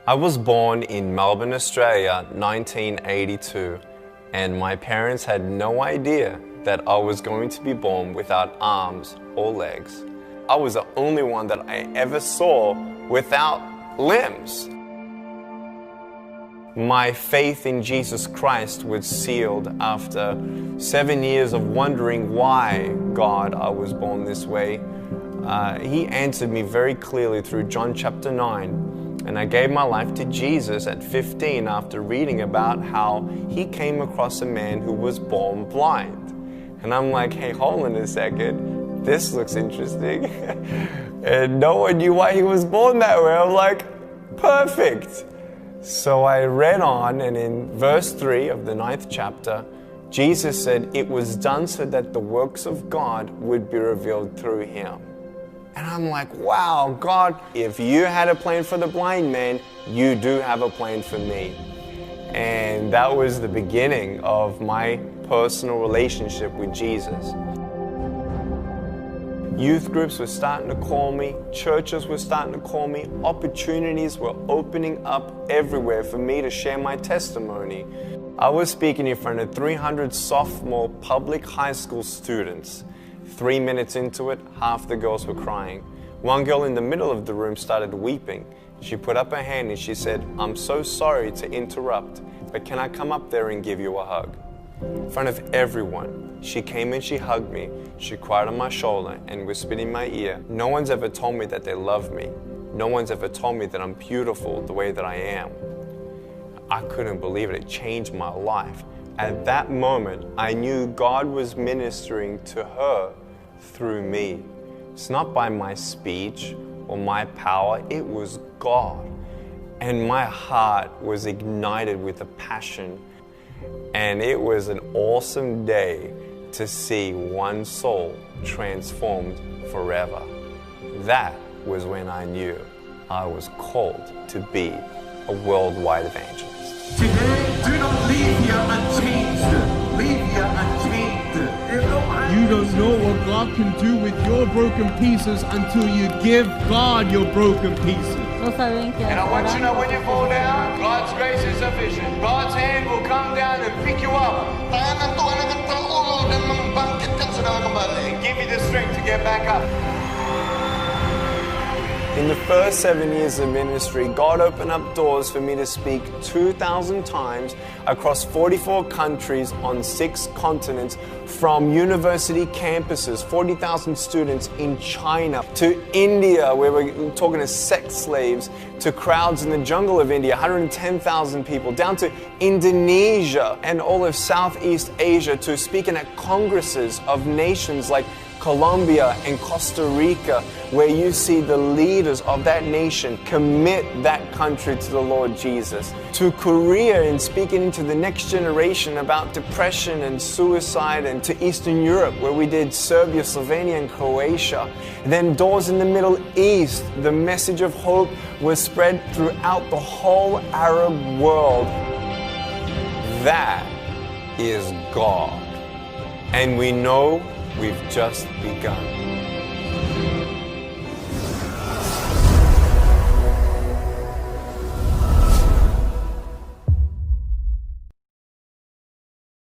I was born in Melbourne, Australia, 1982, and my parents had no idea that I was going to be born without arms or legs. I was the only one that I ever saw without limbs. My faith in Jesus Christ was sealed after 7 years of wondering why, God, I was born this way. He answered me very clearly through John chapter 9. And I gave my life to Jesus at 15 after reading about how he came across a man who was born blind. And I'm like, hey, hold on a second. This looks interesting. And no one knew why he was born that way. I'm like, perfect. So I read on, and in verse 3 of the 9th chapter, Jesus said, it was done so that the works of God would be revealed through him. And I'm like, wow, God, if you had a plan for the blind man, you do have a plan for me. And that was the beginning of my personal relationship with Jesus. Youth groups were starting to call me, churches were starting to call me, opportunities were opening up everywhere for me to share my testimony. I was speaking in front of 300 sophomore public high school students. 3 minutes into it, half the girls were crying. One girl in the middle of the room started weeping. She put up her hand and she said, I'm so sorry to interrupt, but can I come up there and give you a hug? In front of everyone, she came and she hugged me. She cried on my shoulder and whispered in my ear. No one's ever told me that they love me. No one's ever told me that I'm beautiful the way that I am. I couldn't believe it. It changed my life. At that moment, I knew God was ministering to her through me. It's not by my speech or my power, it was God. And my heart was ignited with a passion. And it was an awesome day to see one soul transformed forever. That was when I knew I was called to be a worldwide evangelist. Today, do not leave here unchanged. Leave here unchanged. You don't know what God can do with your broken pieces until you give God your broken pieces. And I want you to know when you fall down, God's grace is sufficient. God's hand will come down and pick you up. And give you the strength to get back up. In the first 7 years of ministry, God opened up doors for me to speak 2,000 times across 44 countries on 6 continents, from university campuses, 40,000 students in China, to India, where we're talking to sex slaves, to crowds in the jungle of India, 110,000 people, down to Indonesia and all of Southeast Asia, to speaking at congresses of nations like Colombia and Costa Rica, where you see the leaders of that nation commit that country to the Lord Jesus. To Korea and speaking into the next generation about depression and suicide, and to Eastern Europe, where we did Serbia, Slovenia and Croatia. And then doors in the Middle East. The message of hope was spread throughout the whole Arab world. That is God. And we know we've just begun.